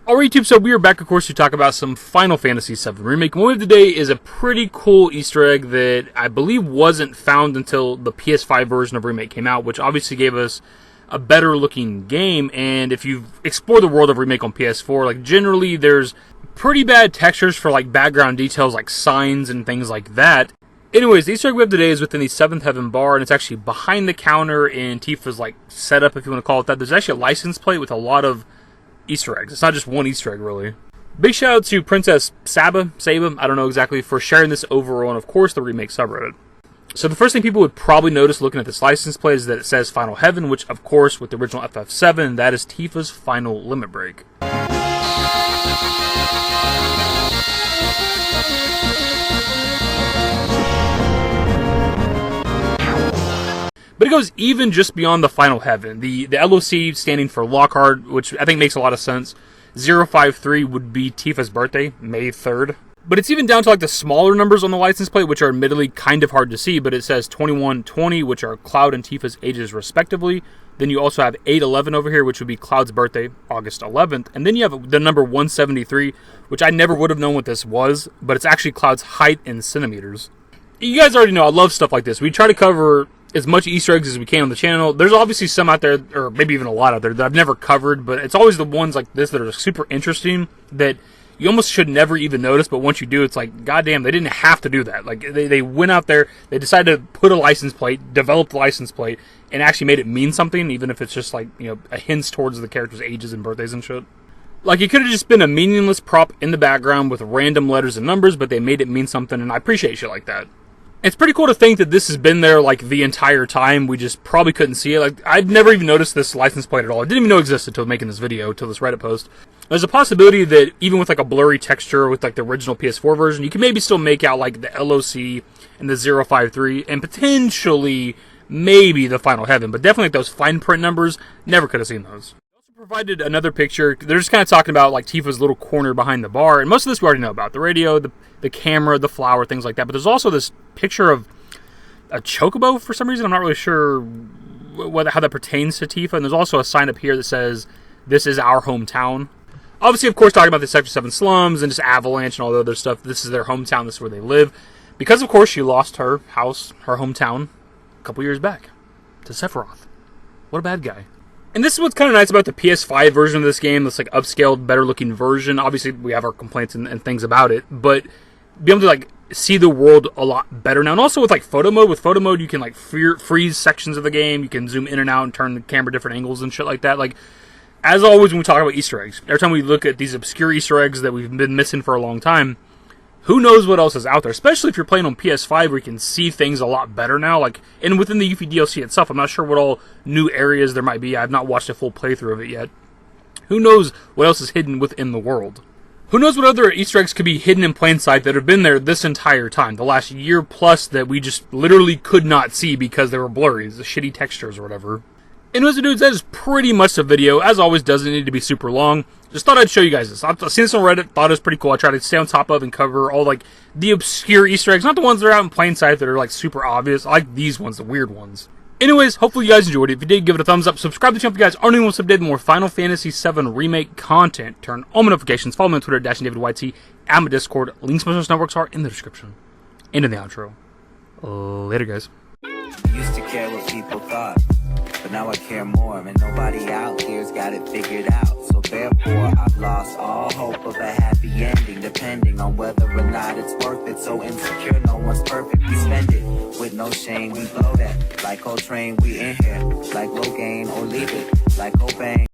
Alright YouTube, so we are back of course to talk about some Final Fantasy VII Remake. What we have today is a pretty cool Easter egg that I believe wasn't found until the PS5 version of Remake came out, which obviously gave us a better looking game. And if you've explored the world of Remake on PS4, like generally there's pretty bad textures for like background details like signs and things like that. Anyways, the Easter egg we have today is within the 7th Heaven bar, and it's actually behind the counter in Tifa's like setup, if you want to call it that. There's actually a license plate with a lot of Easter eggs. It's not just one Easter egg, really. Big shout out to Princess Saba, I don't know exactly, for sharing this over on, of course, the Remake subreddit. So the first thing people would probably notice looking at this license plate is that it says Final Heaven, which, of course, with the original FF7, that is Tifa's final limit break. But it goes even just beyond the Final Heaven. The LOC standing for Lockhart, which I think makes a lot of sense. 053 would be Tifa's birthday, May 3rd. But it's even down to like the smaller numbers on the license plate, which are admittedly kind of hard to see, but it says 2120, which are Cloud and Tifa's ages respectively. Then you also have 811 over here, which would be Cloud's birthday, August 11th. And then you have the number 173, which I never would have known what this was, but it's actually Cloud's height in centimeters. You guys already know I love stuff like this. We try to cover as much Easter eggs as we can on the channel. There's obviously some out there, or maybe even a lot out there, that I've never covered, but it's always the ones like this that are super interesting that you almost should never even notice, but once you do, it's like, goddamn, they didn't have to do that. Like, they went out there, they decided to put a license plate, developed the license plate, and actually made it mean something, even if it's just like, you know, a hint towards the characters' ages and birthdays and shit. Like, it could have just been a meaningless prop in the background with random letters and numbers, but they made it mean something, and I appreciate shit like that. It's pretty cool to think that this has been there, like, the entire time. We just probably couldn't see it. Like, I'd never even noticed this license plate at all. I didn't even know it existed until making this video, until this Reddit post. There's a possibility that even with, like, a blurry texture with, like, the original PS4 version, you can maybe still make out, like, the LOC and the 053, and potentially, maybe the Final Heaven. But definitely, like, those fine print numbers, never could have seen those. Provided another picture. They're just kind of talking about like Tifa's little corner behind the bar, and most of this we already know about: the radio, the camera, the flower, things like that. But there's also this picture of a chocobo for some reason. I'm not really sure how that pertains to Tifa. And there's also a sign up here that says, "This is our hometown." Obviously, of course, talking about the Sector 7 slums and just Avalanche and all the other stuff. This is their hometown. This is where they live. Because of course she lost her house, her hometown, a couple years back to Sephiroth. What a bad guy. And this is what's kind of nice about the PS5 version of this game, this like upscaled, better looking version. Obviously, we have our complaints and things about it, but be able to like see the world a lot better now. And also with like photo mode, you can like freeze sections of the game. You can zoom in and out and turn the camera different angles and shit like that. Like, as always when we talk about Easter eggs, every time we look at these obscure Easter eggs that we've been missing for a long time, who knows what else is out there, especially if you're playing on PS5 where you can see things a lot better now. Like, and within the Yuffie DLC itself, I'm not sure what all new areas there might be. I've not watched a full playthrough of it yet. Who knows what else is hidden within the world? Who knows what other Easter eggs could be hidden in plain sight that have been there this entire time, the last year plus, that we just literally could not see because they were blurry, the shitty textures or whatever. Anyways, dudes, that is pretty much the video. As always, doesn't need to be super long. Just thought I'd show you guys this. I've seen this on Reddit, thought it was pretty cool. I try to stay on top of and cover all, like, the obscure Easter eggs. Not the ones that are out in plain sight that are, like, super obvious. I like these ones, the weird ones. Anyways, hopefully you guys enjoyed it. If you did, give it a thumbs up. Subscribe to the channel if you guys aren't even updated more Final Fantasy VII Remake content. Turn on my notifications. Follow me on Twitter, dashingdavidYT, and my Discord. Links to my social networks are in the description and in the outro. Later, guys. Used to care what people thought, but now I care more, and nobody out here's got it figured out. So therefore, I've lost all hope of a happy ending, depending on whether or not it's worth it. So insecure, no one's perfect. We spend it with no shame. We blow that like Coltrane. We in here like Logain, or leave it like Cobain.